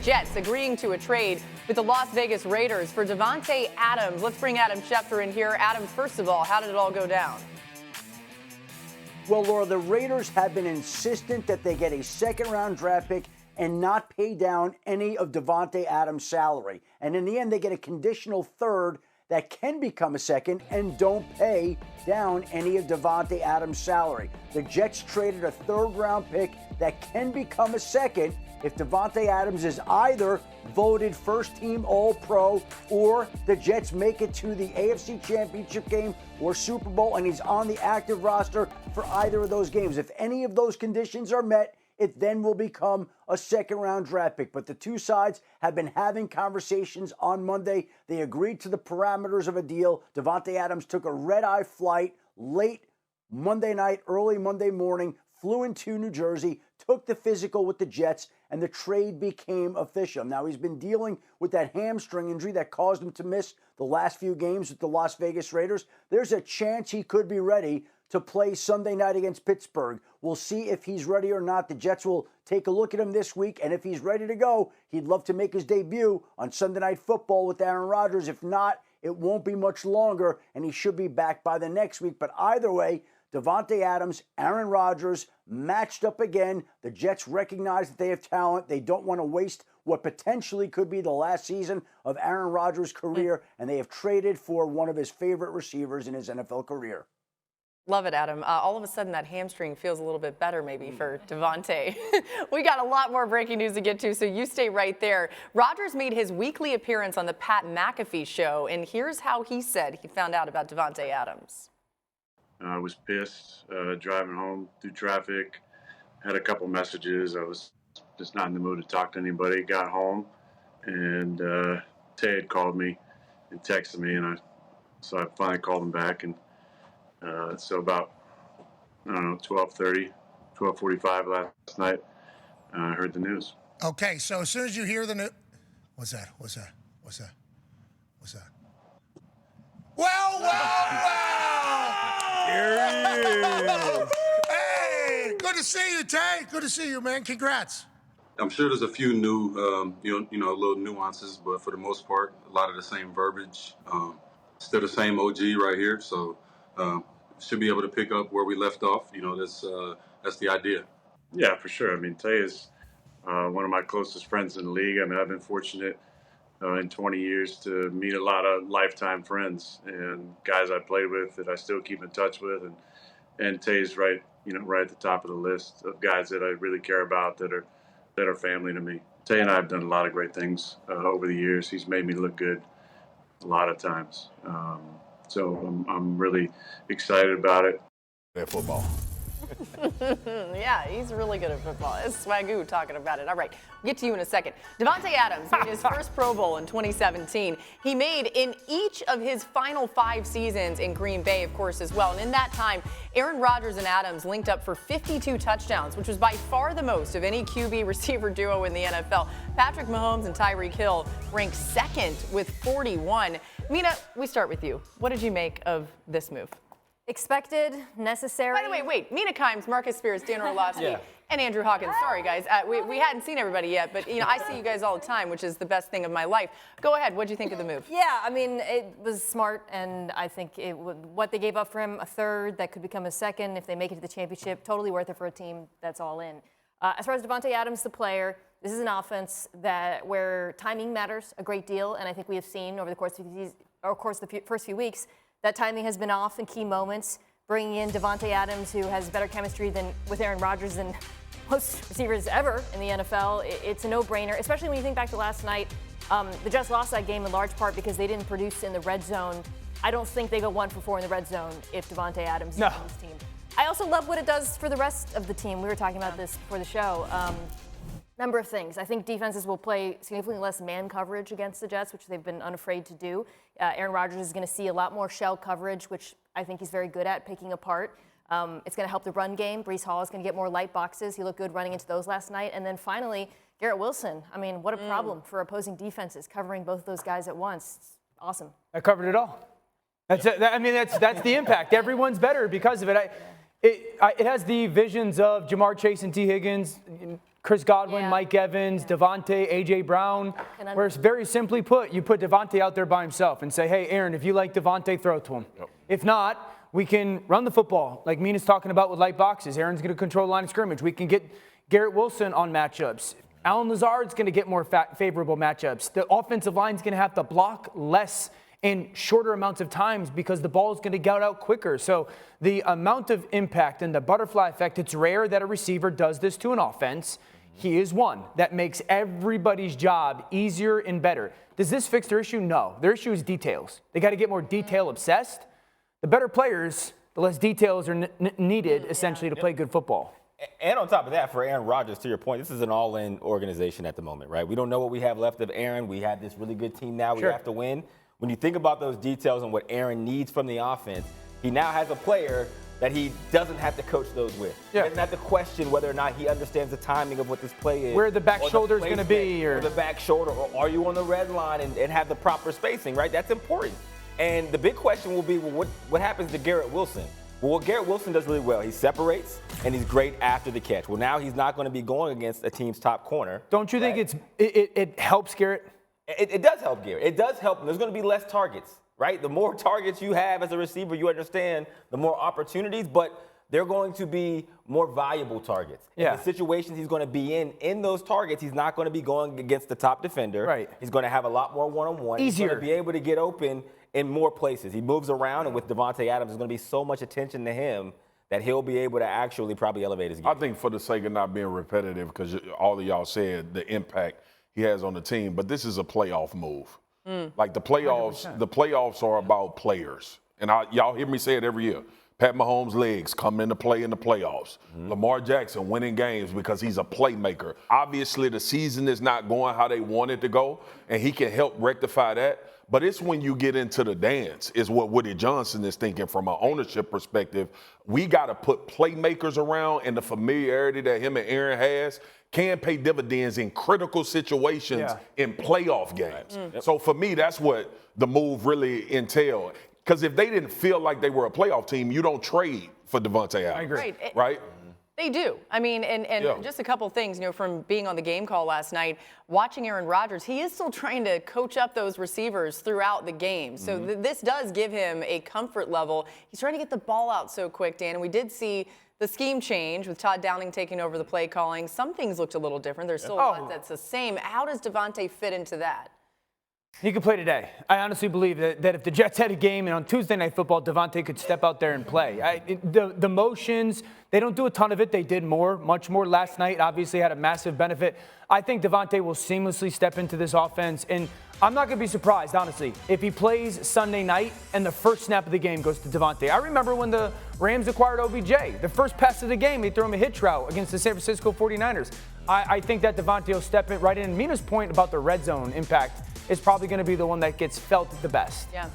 Jets agreeing to a trade with the Las Vegas Raiders for Davante Adams. Let's bring Adam Schefter in here. Adam, first of all, how did it all go down? Well, Laura, the Raiders have been insistent that they get a second-round draft pick and not pay down any of Davante Adams' salary. And in the end, they get a conditional third that can become a second and don't pay down any of Davante Adams' salary. The Jets traded a third-round pick that can become a second if Davante Adams is either voted first-team All-Pro or the Jets make it to the AFC Championship game or Super Bowl and he's on the active roster for either of those games. If any of those conditions are met, it then will become a second-round draft pick. But the two sides have been having conversations on Monday. They agreed to the parameters of a deal. Davante Adams took a red-eye flight late Monday night, early Monday morning, flew into New Jersey, took the physical with the Jets, and the trade became official. Now, he's been dealing with that hamstring injury that caused him to miss the last few games with the Las Vegas Raiders. There's a chance he could be ready to play Sunday night against Pittsburgh. We'll see if he's ready or not. The Jets will take a look at him this week, and if he's ready to go, he'd love to make his debut on Sunday Night Football with Aaron Rodgers. If not, it won't be much longer, and he should be back by the next week. But either way, Davante Adams, Aaron Rodgers matched up again. The Jets recognize that they have talent. They don't want to waste what potentially could be the last season of Aaron Rodgers' career, and they have traded for one of his favorite receivers in his NFL career. Love it, Adam. All of a sudden, that hamstring feels a little bit better maybe for Davante. We got a lot more breaking news to get to, so you stay right there. Rodgers made his weekly appearance on the Pat McAfee show, and here's how he said he found out about Davante Adams. I was pissed driving home through traffic, had a couple messages. I was just not in the mood to talk to anybody. Got home, and Tay had called me and texted me, and so I finally called him back, and so about, 12:30, 12:45 last night, I heard the news. Okay, so as soon as you hear the news, what's that? Well! Here he is. Hey, good to see you, Tay. Good to see you, man. Congrats. I'm sure there's a few new, little nuances, but for the most part, a lot of the same verbiage. Still the same OG right here, so should be able to pick up where we left off. That's the idea. Yeah, for sure. I mean, Tay is one of my closest friends in the league. I mean, I've been fortunate in 20 years to meet a lot of lifetime friends and guys I played with that I still keep in touch with. And Tay's right at the top of the list of guys that I really care about that are family to me. Tay and I have done a lot of great things over the years. He's made me look good a lot of times. So I'm really excited about it. Football. Yeah, he's really good at football. It's Swagoo talking about it. All right, we'll get to you in a second. Davante Adams made his first Pro Bowl in 2017. He made in each of his final 5 seasons in Green Bay, of course, as well. And in that time, Aaron Rodgers and Adams linked up for 52 touchdowns, which was by far the most of any QB receiver duo in the NFL. Patrick Mahomes and Tyreek Hill ranked second with 41. Mina, we start with you. What did you make of this move? Expected, necessary. By the way, wait. Mina Kimes, Marcus Spears, Dan Orlovsky, and Andrew Hawkins. Sorry, guys. We hadn't seen everybody yet, but I see you guys all the time, which is the best thing of my life. Go ahead. What did you think of the move? Yeah, I mean, it was smart, and I think what they gave up for him, a third that could become a second if they make it to the championship, totally worth it for a team that's all in. As far as Davante Adams, the player, this is an offense where timing matters a great deal, and I think we have seen over the course of the first few weeks that timing has been off in key moments. Bringing in Davante Adams, who has better chemistry with Aaron Rodgers than most receivers ever in the NFL, it's a no-brainer, especially when you think back to last night. The Jets lost that game in large part because they didn't produce in the red zone. I don't think they go 1 for 4 in the red zone if Davante Adams is on this team. I also love what it does for the rest of the team. We were talking about this before the show. Number of things. I think defenses will play significantly less man coverage against the Jets, which they've been unafraid to do. Aaron Rodgers is going to see a lot more shell coverage, which I think he's very good at picking apart. It's going to help the run game. Breece Hall is going to get more light boxes. He looked good running into those last night. And then finally, Garrett Wilson. I mean, what a problem for opposing defenses, covering both those guys at once. It's awesome. I covered it all. That's the impact. Everyone's better because of it. It has the visions of Jamar Chase and T. Higgins. Chris Godwin, Yeah. Mike Evans, Davante, A.J. Brown, where it's very simply put, you put Davante out there by himself and say, hey, Aaron, if you like Davante, throw it to him. Yep. If not, we can run the football like Mina's talking about with light boxes. Aaron's going to control the line of scrimmage. We can get Garrett Wilson on matchups. Allen Lazard's going to get more favorable matchups. The offensive line's going to have to block less in shorter amounts of times because the ball is going to get out quicker. So the amount of impact and the butterfly effect, it's rare that a receiver does this to an offense. He is one that makes everybody's job easier and better. Does this fix their issue? No. Their issue is details. They got to get more detail obsessed. The better players, the less details are needed essentially to play good football. And on top of that, for Aaron Rodgers, to your point, this is an all-in organization at the moment, right? We don't know what we have left of Aaron. We have this really good team now. We have to win. When you think about those details and what Aaron needs from the offense, he now has a player that he doesn't have to coach those with. He doesn't have to question whether or not he understands the timing of what this play is. Where the back shoulder is going to be. Or the back shoulder. Or are you on the red line and have the proper spacing, right? That's important. And the big question will be, well, what happens to Garrett Wilson? Well, what Garrett Wilson does really well, he separates and he's great after the catch. Well, now he's not going to be going against a team's top corner. Don't you think it helps Garrett? It does help Garrett. It does help. There's going to be less targets, right? The more targets you have as a receiver, you understand, the more opportunities, but they're going to be more valuable targets. Yeah. In the situations he's going to be in those targets, he's not going to be going against the top defender. Right. He's going to have a lot more one-on-one. Easier. He's going to be able to get open in more places. He moves around, and with Davante Adams, there's going to be so much attention to him that he'll be able to actually probably elevate his game. I think for the sake of not being repetitive, because all of y'all said the impact he has on the team, but this is a playoff move. Like the playoffs, 100%. The playoffs are about players. And y'all hear me say it every year. Pat Mahomes' legs come into play in the playoffs. Lamar Jackson winning games because he's a playmaker. Obviously, the season is not going how they want it to go, and he can help rectify that. But it's when you get into the dance is what Woody Johnson is thinking from an ownership perspective. We got to put playmakers around, and the familiarity that him and Aaron has can pay dividends in critical situations in playoff games. So for me, that's what the move really entailed. Because if they didn't feel like they were a playoff team, you don't trade for Davante Adams. I agree. Right? They do. I mean, and just a couple things, from being on the game call last night, watching Aaron Rodgers, he is still trying to coach up those receivers throughout the game. So this does give him a comfort level. He's trying to get the ball out so quick, Dan, and we did see the scheme change with Todd Downing taking over the play calling. Some things looked a little different. There's still a lot that's the same. How does Davante fit into that? He could play today. I honestly believe that if the Jets had a game and on Tuesday Night Football, Davante could step out there and play. The motions, they don't do a ton of it. They did much more last night. Obviously had a massive benefit. I think Davante will seamlessly step into this offense, and I'm not going to be surprised, honestly, if he plays Sunday night and the first snap of the game goes to Davante. I remember when the Rams acquired OBJ. The first pass of the game, they threw him a hitch route against the San Francisco 49ers. I think that Davante will step in right in. Mina's point about the red zone impact is probably going to be the one that gets felt the best. Yeah.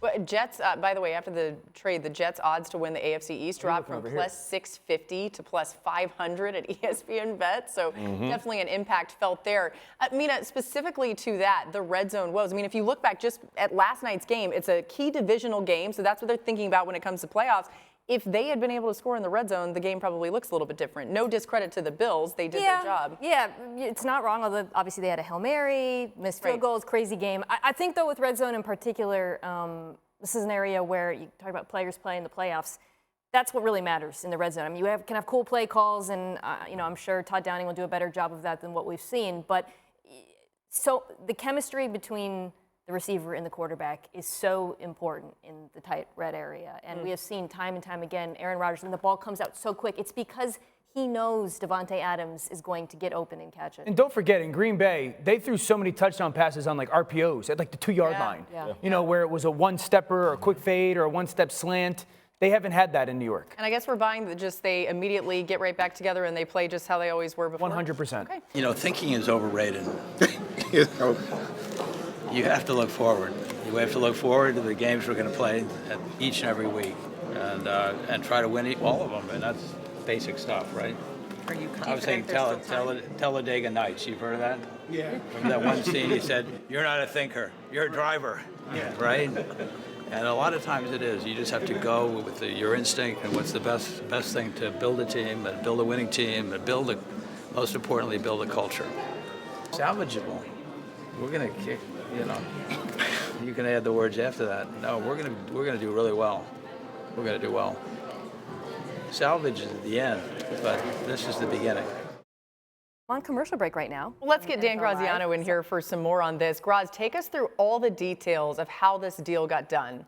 But Jets, by the way, after the trade, the Jets' odds to win the AFC East dropped from plus 650 to plus 500 at ESPN Bet. So definitely an impact felt there. Mina, specifically to that, the red zone woes. I mean, if you look back just at last night's game, it's a key divisional game, so that's what they're thinking about when it comes to playoffs. If they had been able to score in the red zone, the game probably looks a little bit different. No discredit to the Bills. They did their job. Yeah, it's not wrong, although obviously they had a Hail Mary, missed field goals, crazy game. I think, though, with red zone in particular, this is an area where you talk about players playing the playoffs. That's what really matters in the red zone. I mean, you can have cool play calls, and I'm sure Todd Downing will do a better job of that than what we've seen. But so the chemistry between the receiver and the quarterback is so important in the tight red area. And we have seen time and time again, Aaron Rodgers, when the ball comes out so quick, it's because he knows Davante Adams is going to get open and catch it. And don't forget, in Green Bay, they threw so many touchdown passes on like RPOs at like the 2-yard line. Yeah. Where it was a one-stepper or a quick fade or a one-step slant. They haven't had that in New York. And I guess we're buying that they immediately get right back together and they play just how they always were before. 100%. Okay. Thinking is overrated. You have to look forward. You have to look forward to the games we're going to play each and every week, and try to win all of them. And that's basic stuff, right? Are you I was saying Talladega Nights. You've heard of that? Yeah. Remember that one scene? He said, "You're not a thinker. You're a driver." Yeah. Right. And a lot of times it is. You just have to go with your instinct and what's the best thing to build a team and build a winning team and build a most importantly, build a culture. Salvageable. We're going to kick, you can add the words after that. No, we're going to do really well. We're going to do well. Salvage is the end, but this is the beginning. On commercial break right now. Let's get Dan Graziano in here for some more on this. Graz, take us through all the details of how this deal got done.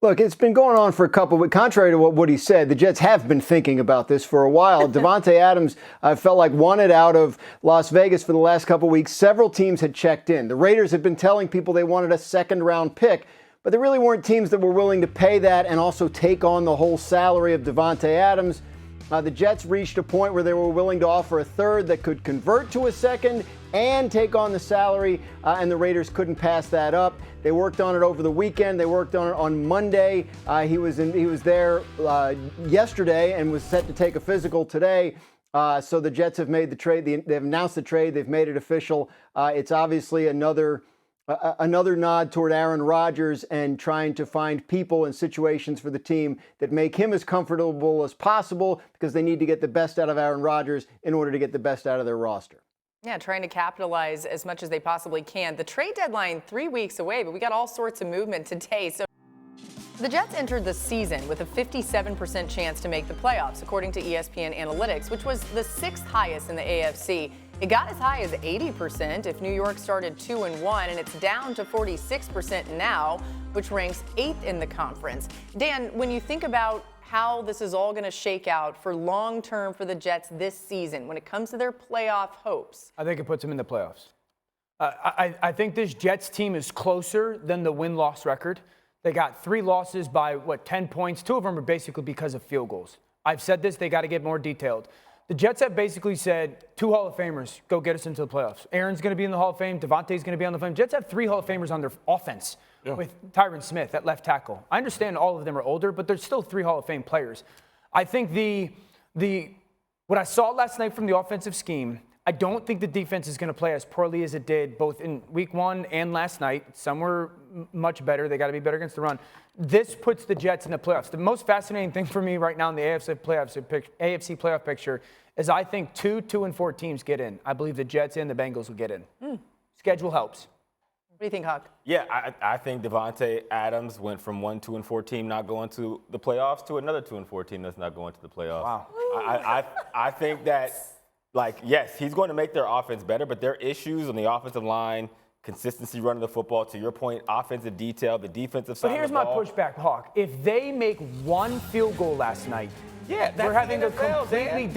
Look, it's been going on for a couple of weeks. Contrary to what Woody said, the Jets have been thinking about this for a while. Davante Adams felt like wanted out of Las Vegas for the last couple of weeks. Several teams had checked in. The Raiders had been telling people they wanted a second-round pick, but there really weren't teams that were willing to pay that and also take on the whole salary of Davante Adams. The Jets reached a point where they were willing to offer a third that could convert to a second and take on the salary, and the Raiders couldn't pass that up. They worked on it over the weekend. They worked on it on Monday. He was there yesterday and was set to take a physical today. So the Jets have made the trade. They've announced the trade. They've made it official. It's obviously another nod toward Aaron Rodgers and trying to find people and situations for the team that make him as comfortable as possible, because they need to get the best out of Aaron Rodgers in order to get the best out of their roster. Yeah, trying to capitalize as much as they possibly can. The trade deadline 3 weeks away, but we got all sorts of movement today. So the Jets entered the season with a 57% chance to make the playoffs, according to ESPN Analytics, which was the 6th highest in the AFC. It got as high as 80% if New York started 2-1, and it's down to 46% now, which ranks 8th in the conference. Dan, when you think about how this is all going to shake out for long term for the Jets this season when it comes to their playoff hopes? I think it puts them in the playoffs. I think this Jets team is closer than the win-loss record. They got 3 losses by, 10 points? 2 of them are basically because of field goals. I've said this, they got to get more detailed. The Jets have basically said 2 Hall of Famers, go get us into the playoffs. Aaron's going to be in the Hall of Fame. Davante's going to be on the Hall of Fame. Jets have 3 Hall of Famers on their offense with Tyron Smith at left tackle. I understand all of them are older, but there's still 3 Hall of Fame players. I think what I saw last night from the offensive scheme, I don't think the defense is going to play as poorly as it did both in week 1 and last night. Some were much better. They got to be better against the run. This puts the Jets in the playoffs. The most fascinating thing for me right now in the AFC playoff picture is I think 2 and 4 teams get in. I believe the Jets and the Bengals will get in. Schedule helps. What do you think, Huck? Yeah, I think Davante Adams went from 1 2-4 team not going to the playoffs to another 2-4 team that's not going to the playoffs. Wow. I think that, yes, he's going to make their offense better, but their issues on the offensive line, consistency running the football, to your point, offensive detail, the defensive side of the ball. But here's my pushback, Hawk. If they make 1 field goal last night, we're having a completely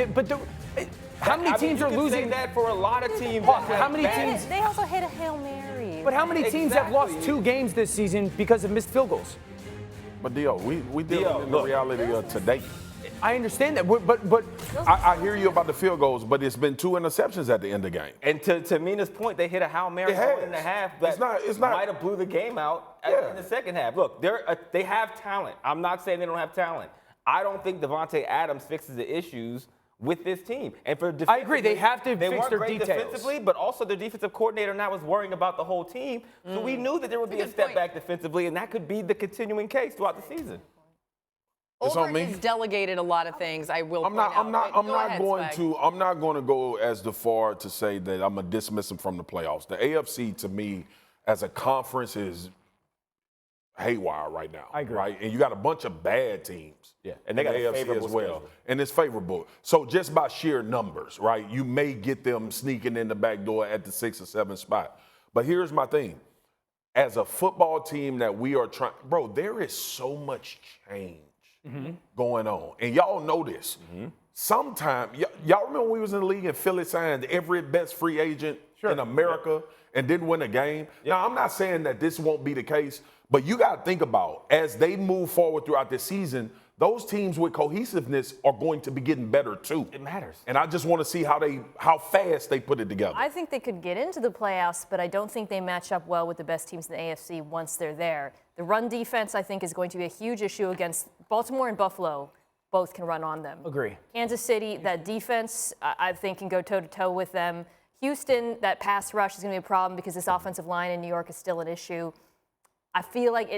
how many teams are losing? Say that for a lot of teams. How many teams? They also hit a Hail Mary. But how many teams have lost 2 games this season because of missed field goals? But Dio, we deal in the reality of today. I understand that, but I hear you about the field goals, but it's been 2 interceptions at the end of the game. And to Mina's point, they hit a Hail Mary in the half that might have blew the game out in the second half. Look, they have talent. I'm not saying they don't have talent. I don't think Davante Adams fixes the issues with this team. And for I agree, they have to fix their details. Defensively, but also their defensive coordinator now was worrying about the whole team. So we knew that there would be a step back defensively, and that could be the continuing case throughout the season. Olbert has delegated a lot of things. I'm not going to go as far to say that I'm going to dismiss them from the playoffs. The AFC to me as a conference is haywire right now. I agree. Right? And you got a bunch of bad teams. Yeah, and they got the a AFC favorable as well. schedule. And it's favorable. So just by sheer numbers, right, you may get them sneaking in the back door at the 6 or 7 spot. But here's my thing. As a football team that we are trying, bro, there is so much change going on. And y'all know this. Sometimes, y'all remember when we was in the league and Philly signed every best free agent in America and didn't win a game? Now, I'm not saying that this won't be the case, but you got to think about, as they move forward throughout the season, those teams with cohesiveness are going to be getting better too. It matters. And I just want to see how fast they put it together. I think they could get into the playoffs, but I don't think they match up well with the best teams in the AFC once they're there. The run defense, I think, is going to be a huge issue against Baltimore and Buffalo. Both can run on them. Agree. Kansas City, that defense, I think, can go toe-to-toe with them. Houston, that pass rush is going to be a problem because this offensive line in New York is still an issue. I feel like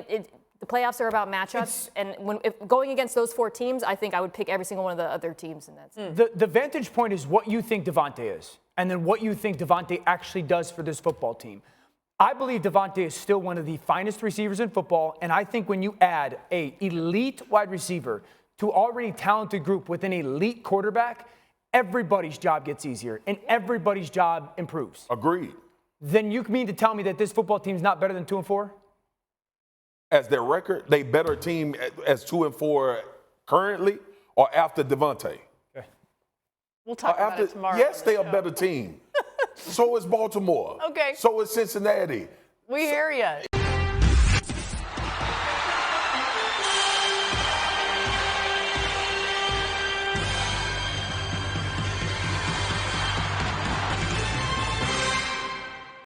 The playoffs are about matchups, and if going against those 4 teams, I think I would pick every single one of the other teams in that. The vantage point is what you think Davante is, and then what you think Davante actually does for this football team. I believe Davante is still one of the finest receivers in football, and I think when you add a elite wide receiver to already talented group with an elite quarterback, everybody's job gets easier and everybody's job improves. Agreed. Then you mean to tell me that this football team's not better than 2-4? As their record, they better team as 2-4 currently or after Davante? Okay. We'll talk about it tomorrow. Yes, they are a better team. So is Baltimore. Okay. So is Cincinnati. We hear you.